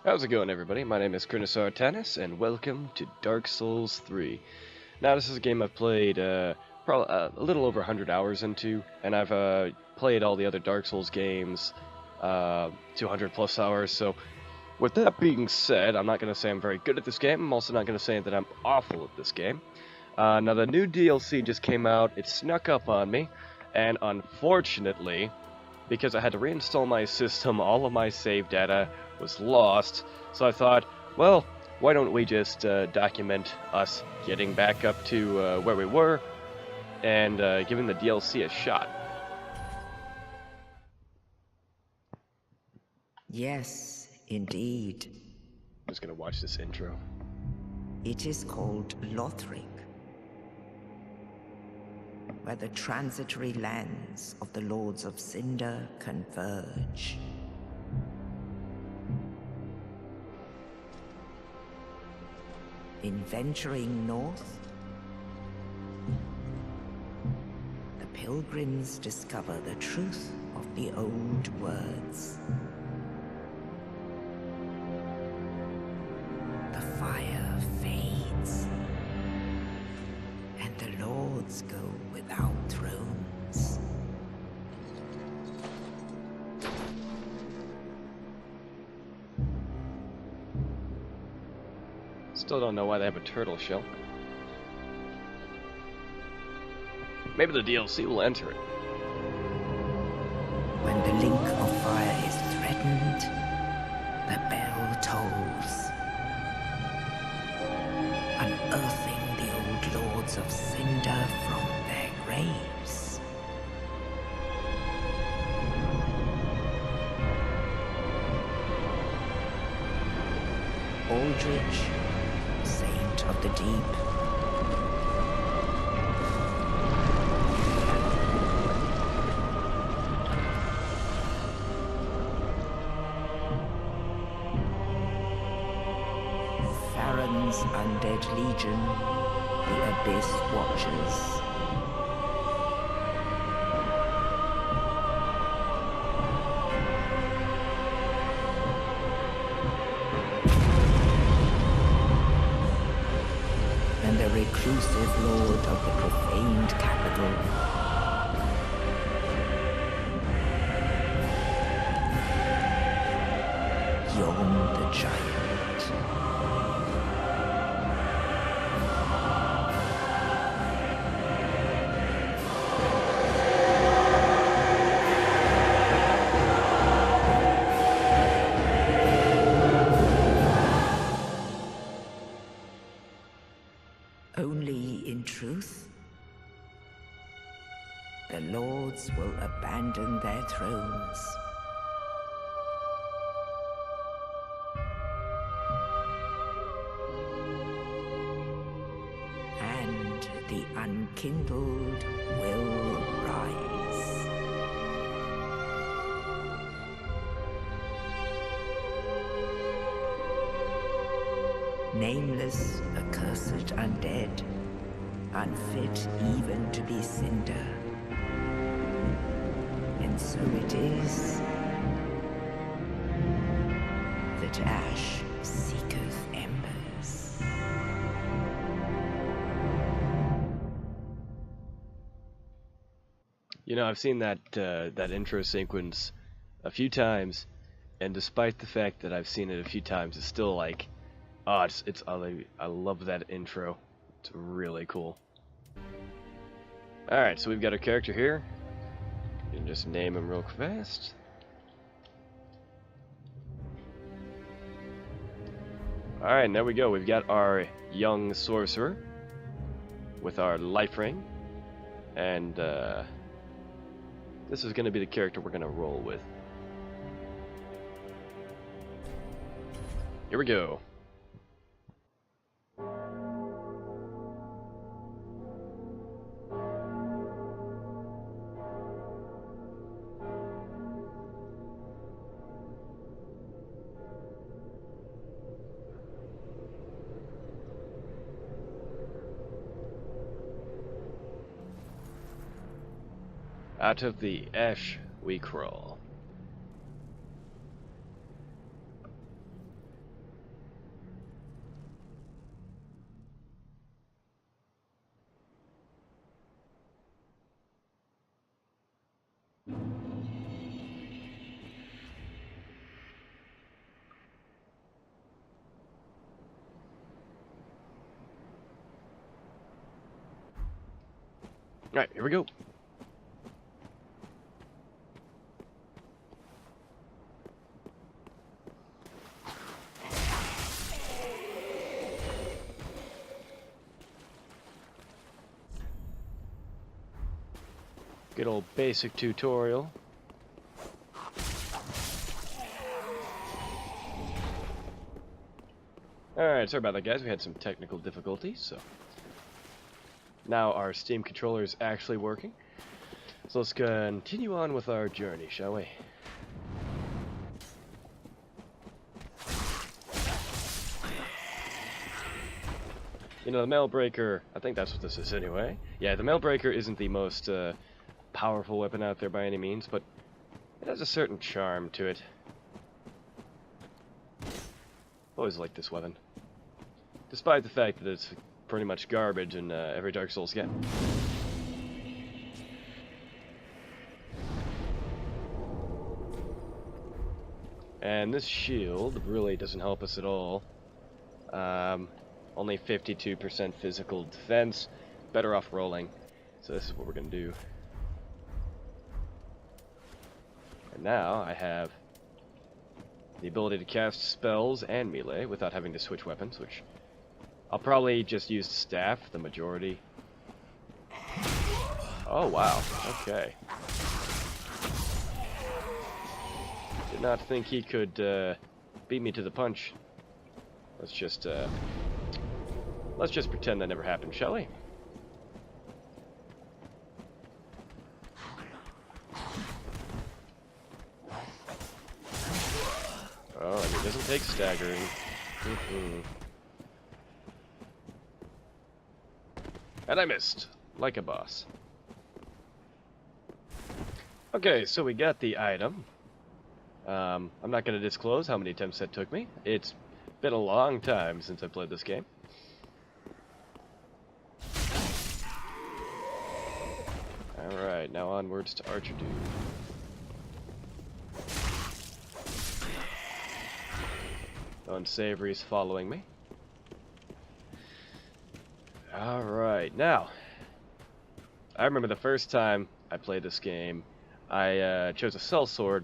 How's it going, everybody? My name is Kurnisar Tanis, and welcome to Dark Souls 3. Now, this is a game I've played probably a little over 100 hours into, and I've played all the other Dark Souls games 200 plus hours, so with that being said, I'm not going to say I'm very good at this game. I'm also not going to say that I'm awful at this game. Now, the new DLC just came out. It snuck up on me, and unfortunately, because I had to reinstall my system, all of my save data was lost, so I thought, well, why don't we just document us getting back up to where we were and giving the DLC a shot. Yes, indeed. I'm just gonna watch this intro. It is called Lothric, where the transitory lands of the Lords of Cinder converge. In venturing north, the pilgrims discover the truth of the old words. The fire fades, and the lords go without thrones. Still don't know why they have a turtle shell. Maybe the DLC will enter it. When the link of fire is threatened, the bell tolls, unearthing the old lords of Cinder from their graves. Aldrich, Saint of the Deep. Farron's Undead Legion, the Abyss Watchers. And the reclusive lord of the profaned capital. Yon the Giant. Only in truth, the lords will abandon their thrones. And the unkindled will rise. Nameless, accursed undead, unfit even to be cinder. And so it is that ash seeketh embers. You know, I've seen that intro sequence a few times, and despite the fact that I've seen it a few times, it's still like, oh, I love that intro. It's really cool. Alright, so we've got a character here. You can just name him real fast. Alright, and there we go. We've got our young sorcerer with our life ring. And this is going to be the character we're going to roll with. Here we go. Out of the ash we crawl. Alright, here we go. Good old basic tutorial. Alright, sorry about that, guys. We had some technical difficulties, so now our Steam controller is actually working. So let's continue on with our journey, shall we? You know, the Mail Breaker, I think that's what this is anyway. Yeah, the Mail Breaker isn't the most powerful weapon out there by any means, but it has a certain charm to it. Always liked this weapon. Despite the fact that it's pretty much garbage in every Dark Souls game. And this shield really doesn't help us at all. Only 52% physical defense. Better off rolling. So this is what we're going to do. And now I have the ability to cast spells and melee without having to switch weapons, which I'll probably just use staff, the majority. Oh, wow. Okay. Did not think he could beat me to the punch. Let's just pretend that never happened, shall we? Oh, and it doesn't take staggering. And I missed, like a boss. Okay, so we got the item. I'm not going to disclose how many attempts that took me. It's been a long time since I played this game. Alright, now onwards to Archer Dude. Unsavory's following me. Alright, now, I remember the first time I played this game, I chose a sellsword,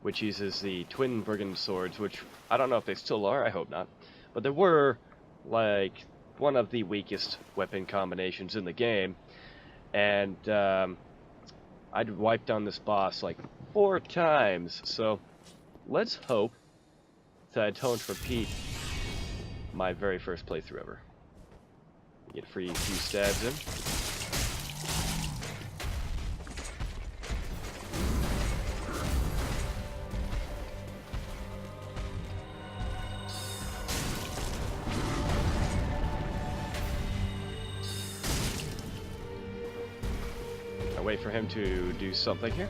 which uses the twin brigand swords, which I don't know if they still are, I hope not, but they were, like, one of the weakest weapon combinations in the game, and I'd wiped down this boss like 4 times, so let's hope that I don't repeat my very first playthrough ever. Get a few stabs in. I wait for him to do something here.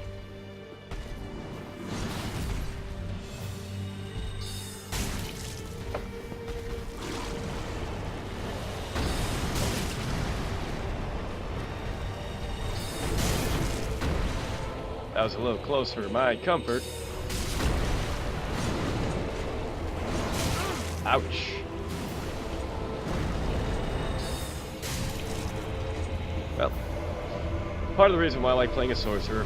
That was a little close for my comfort. Ouch. Well, part of the reason why I like playing a sorcerer,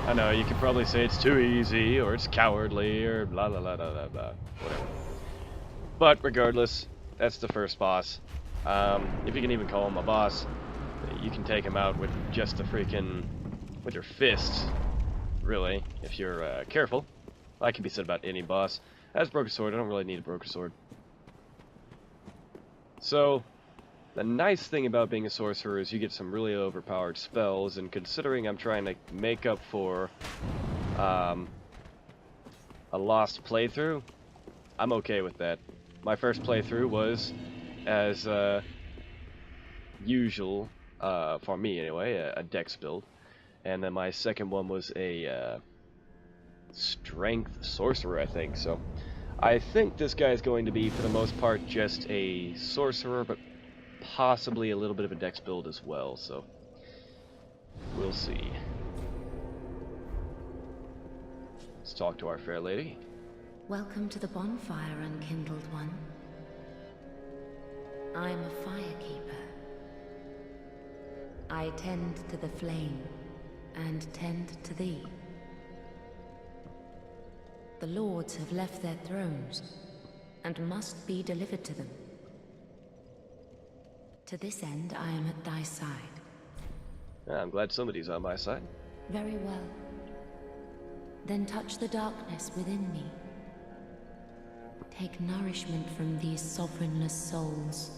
I know you could probably say it's too easy, or it's cowardly, or blah blah blah blah blah blah, whatever. But regardless, that's the first boss. If you can even call him a boss, you can take him out with just a freaking... with your fists, really, if you're careful. That can be said about any boss. As broken sword, I don't really need a broken sword. So, the nice thing about being a sorcerer is you get some really overpowered spells, and considering I'm trying to make up for a lost playthrough, I'm okay with that. My first playthrough was, as usual, for me anyway, a dex build. And then my second one was a strength sorcerer, I think. So I think this guy is going to be, for the most part, just a sorcerer, but possibly a little bit of a dex build as well. So we'll see. Let's talk to our fair lady. Welcome to the bonfire, unkindled one. I'm a firekeeper. I tend to the flame, and tend to thee. The lords have left their thrones, and must be delivered to them. To this end, I am at thy side. I'm glad somebody's on my side. Very well. Then touch the darkness within me. Take nourishment from these sovereignless souls.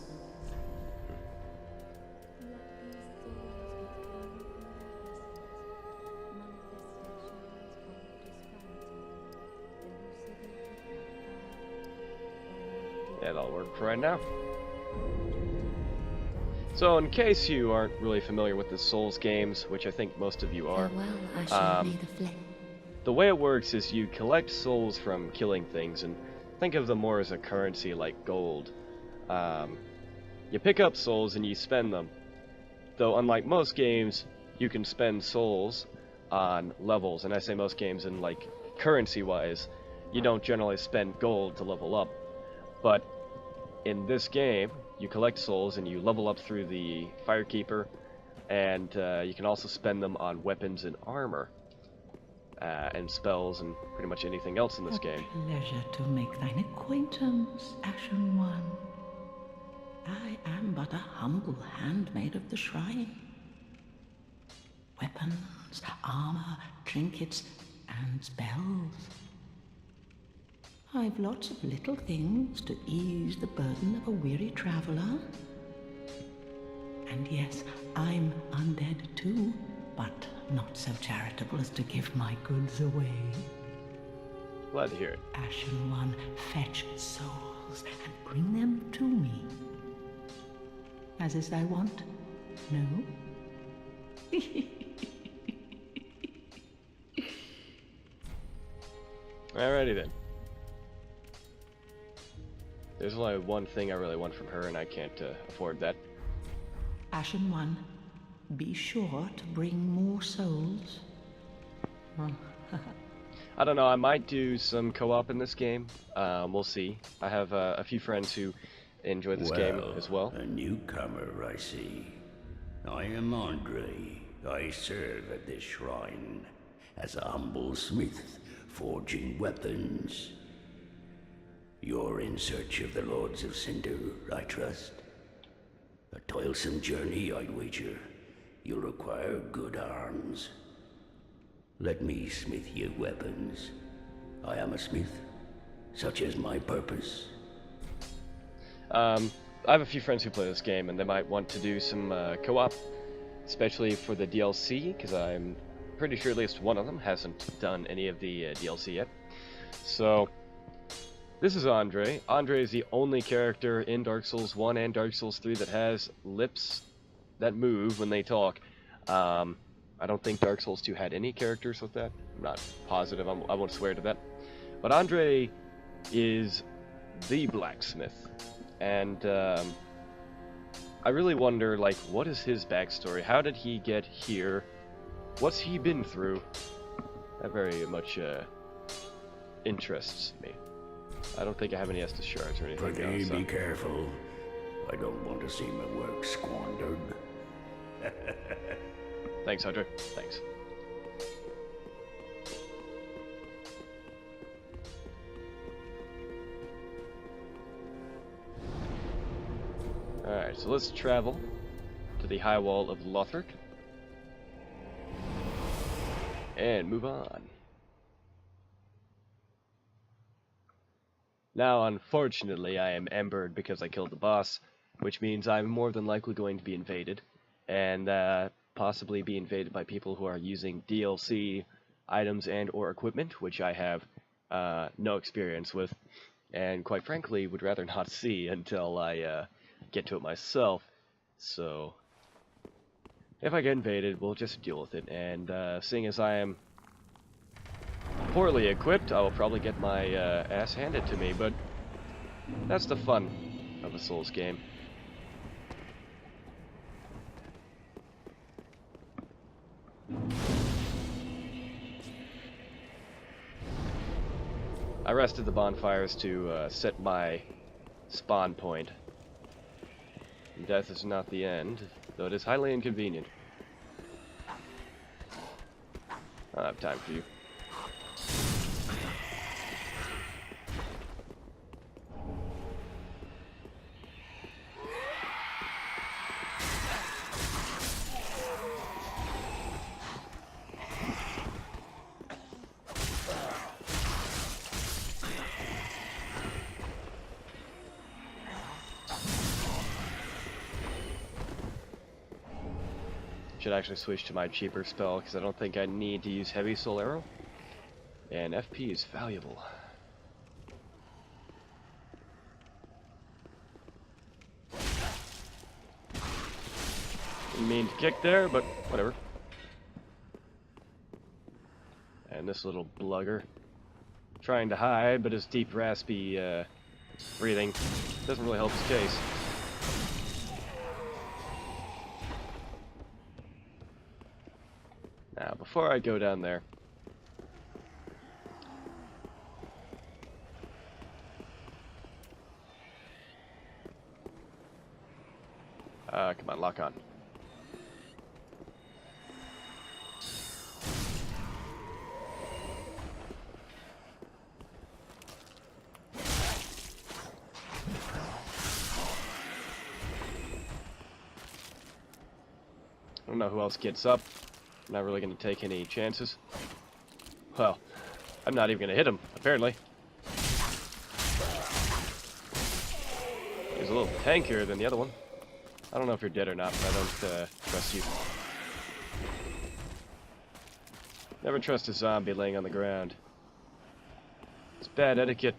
Yeah, that'll work for right now. So, in case you aren't really familiar with the Souls games, which I think most of you are, Farewell, Ashes of Ariandel. the way it works is you collect souls from killing things, and think of them more as a currency like gold. You pick up souls and you spend them. Though, unlike most games, you can spend souls on levels, and I say most games in like currency-wise, you don't generally spend gold to level up. But in this game, you collect souls and you level up through the Firekeeper, and you can also spend them on weapons and armor, and spells, and pretty much anything else in this game. Pleasure to make thine acquaintance, Ashen One. I am but a humble handmaid of the shrine. Weapons, armor, trinkets, and spells. I've lots of little things to ease the burden of a weary traveler. And yes, I'm undead too, but not so charitable as to give my goods away. Glad to hear it. Ashen One, fetch souls and bring them to me. As is thy wont? No? Alrighty then. There's only one thing I really want from her, and I can't afford that. Ashen One, be sure to bring more souls. I don't know, I might do some co-op in this game. We'll see. I have a few friends who enjoy this game as well. A newcomer, I see. I am Andre. I serve at this shrine as a humble smith, forging weapons. You're in search of the Lords of Cinder, I trust. A toilsome journey, I'd wager. You'll require good arms. Let me smith you weapons. I am a smith, such is my purpose. I have a few friends who play this game, and they might want to do some co-op, especially for the DLC, because I'm pretty sure at least one of them hasn't done any of the DLC yet. So, this is Andre. Andre is the only character in Dark Souls 1 and Dark Souls 3 that has lips that move when they talk. I don't think Dark Souls 2 had any characters with that. I'm not positive, I won't swear to that. But Andre is the blacksmith. And I really wonder, like, what is his backstory? How did he get here? What's he been through? That very much interests me. I don't think I have any Estus shards or anything Pretty, else. So. be careful. I don't want to see my work squandered. Thanks, Andre. Thanks. Alright, so let's travel to the high wall of Lothric and move on. Now, unfortunately, I am embered because I killed the boss, which means I'm more than likely going to be invaded, and possibly be invaded by people who are using DLC items and or equipment, which I have no experience with, and quite frankly would rather not see until I get to it myself. So if I get invaded, we'll just deal with it, and seeing as I am poorly equipped, I will probably get my ass handed to me, but that's the fun of a Souls game. I rested the bonfires to set my spawn point. Death is not the end, though it is highly inconvenient. I don't have time for you. Should actually switch to my cheaper spell because I don't think I need to use heavy soul arrow. And FP is valuable. Didn't mean to kick there, but whatever. And this little blugger trying to hide, but his deep raspy breathing doesn't really help his case. Now, before I go down there, come on, lock on. I don't know who else gets up. I'm not really going to take any chances. Well, I'm not even going to hit him, apparently. He's a little tankier than the other one. I don't know if you're dead or not, but I don't trust you. Never trust a zombie laying on the ground. It's bad etiquette.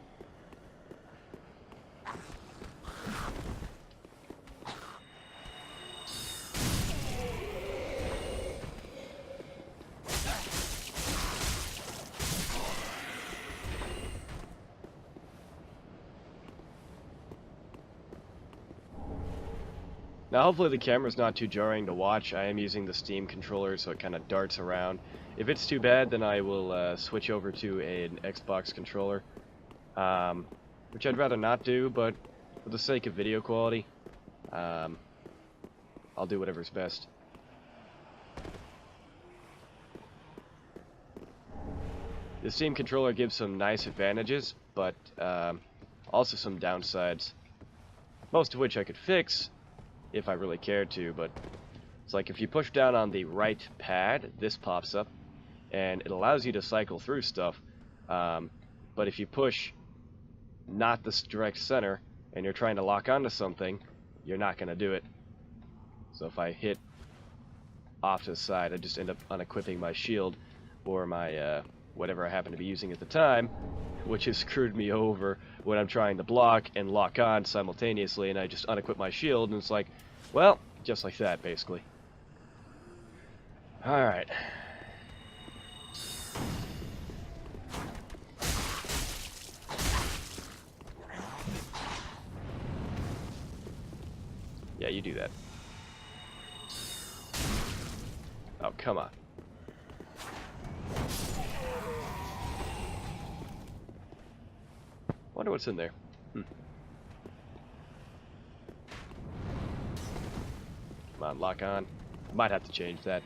Now hopefully the camera's not too jarring to watch. I am using the Steam controller so it kind of darts around. If it's too bad, then I will switch over to an Xbox controller, which I'd rather not do, but for the sake of video quality, I'll do whatever's best. The Steam controller gives some nice advantages, but also some downsides, most of which I could fix if I really cared to, but it's like if you push down on the right pad, this pops up, and it allows you to cycle through stuff, but if you push not the direct center, and you're trying to lock onto something, you're not going to do it. So if I hit off to the side, I just end up unequipping my shield, or my, whatever I happen to be using at the time, which has screwed me over when I'm trying to block and lock on simultaneously, and I just unequip my shield, and it's like, well, just like that, basically. Alright. Yeah, you do that. Oh, come on. Wonder what's in there. Come on, lock on. Might have to change that.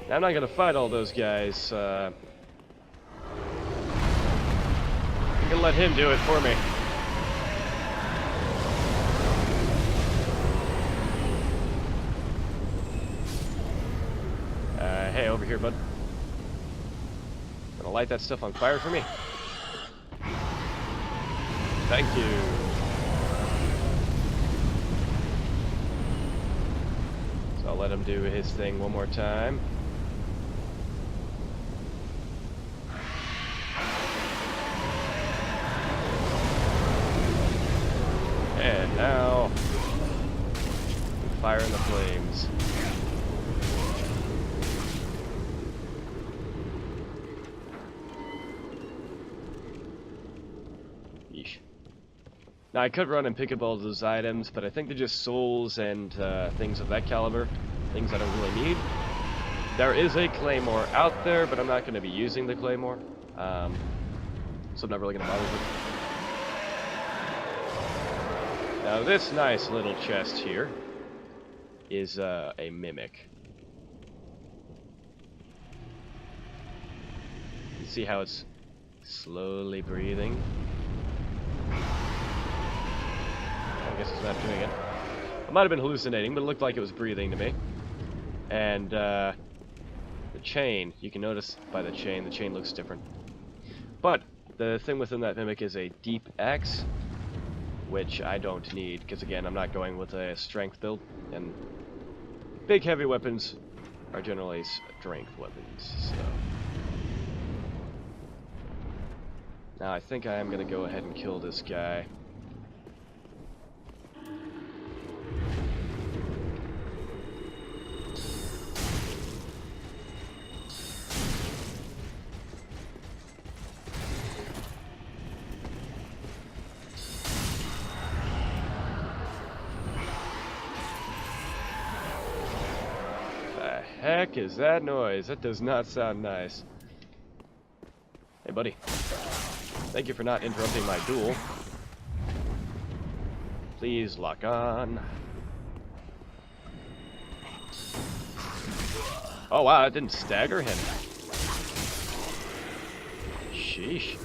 Now, I'm not gonna fight all those guys. I'm gonna let him do it for me. Hey, over here, bud. Gonna light that stuff on fire for me? Thank you. So I'll let him do his thing one more time. And now, fire in the flames. Yeesh. Now I could run and pick up all those items, but I think they're just souls and things of that caliber, things I don't really need. There is a claymore out there, but I'm not going to be using the claymore, so I'm not really going to bother with it. Now this nice little chest here is a mimic. see how it's slowly breathing. I guess it's not doing it. I might have been hallucinating, but it looked like it was breathing to me. And the chain, you can notice by the chain looks different. But the thing within that mimic is a deep axe, which I don't need, because again, I'm not going with a strength build, and big heavy weapons are generally strength weapons, so. Now I think I am going to go ahead and kill this guy. Heck is that noise? That does not sound nice. Hey, buddy. Thank you for not interrupting my duel. Please lock on. Oh wow, that didn't stagger him. Sheesh.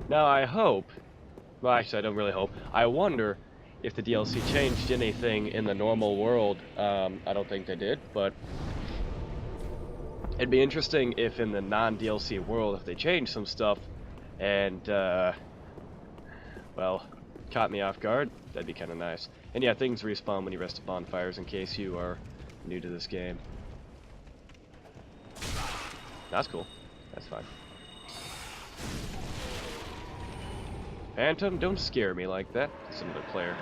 Now I hope, well actually I don't really hope, I wonder if the DLC changed anything in the normal world. I don't think they did, but it'd be interesting if in the non-DLC world, if they changed some stuff and, well, caught me off guard. That'd be kind of nice. And yeah, things respawn when you rest at bonfires in case you are new to this game. That's cool. That's fine. Phantom, don't scare me like that. It's another player.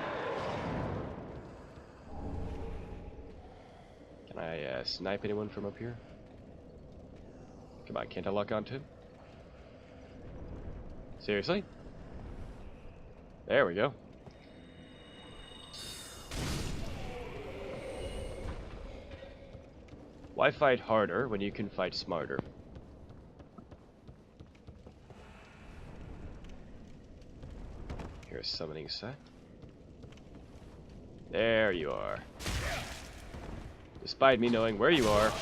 Can I snipe anyone from up here? Come on, can't I lock onto him? Seriously? There we go. Why fight harder when you can fight smarter? Here's summoning set. There you are. Despite me knowing where you are.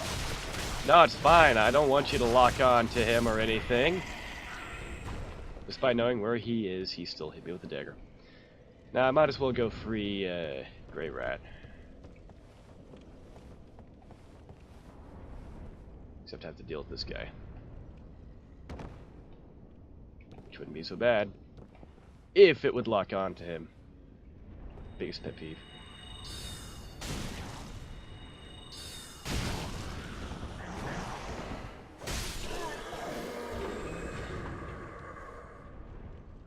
No, it's fine. I don't want you to lock on to him or anything. Despite knowing where he is, he still hit me with a dagger. Now, I might as well go free Grey Rat. Except I have to deal with this guy. Which wouldn't be so bad. If it would lock on to him. Biggest pet peeve.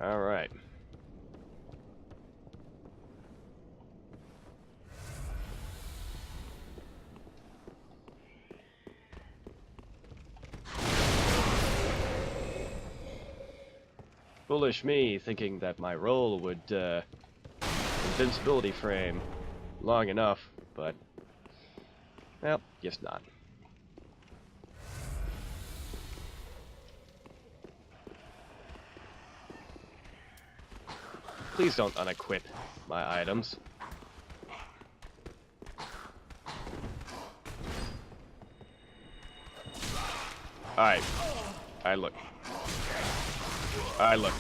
Alright. Foolish me, thinking that my roll would, invincibility frame long enough, but, well, guess not. Please don't unequip my items. Alright. Alright, look. Alright, look.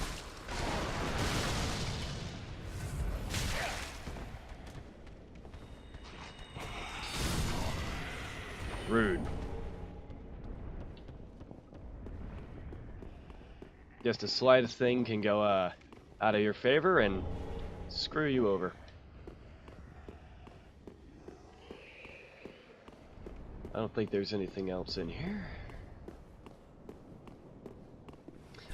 Rude. Just the slightest thing can go, out of your favor and screw you over. I don't think there's anything else in here.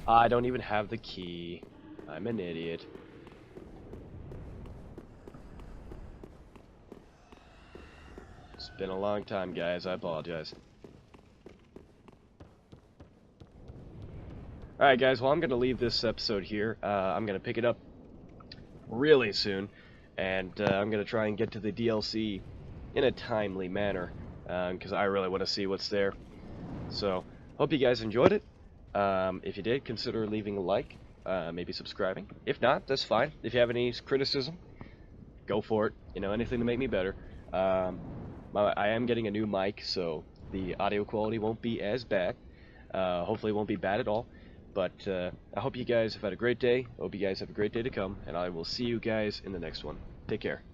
I don't even have the key. I'm an idiot. It's been a long time, guys. I apologize. Alright, guys. Well, I'm going to leave this episode here. I'm going to pick it up really soon. And I'm going to try and get to the DLC in a timely manner. Because I really want to see what's there. So, hope you guys enjoyed it. If you did, consider leaving a like, maybe subscribing. If not, that's fine. If you have any criticism, go for it. You know, anything to make me better. I am getting a new mic, so the audio quality won't be as bad. Hopefully it won't be bad at all. But I hope you guys have had a great day. I hope you guys have a great day to come, and I will see you guys in the next one. Take care.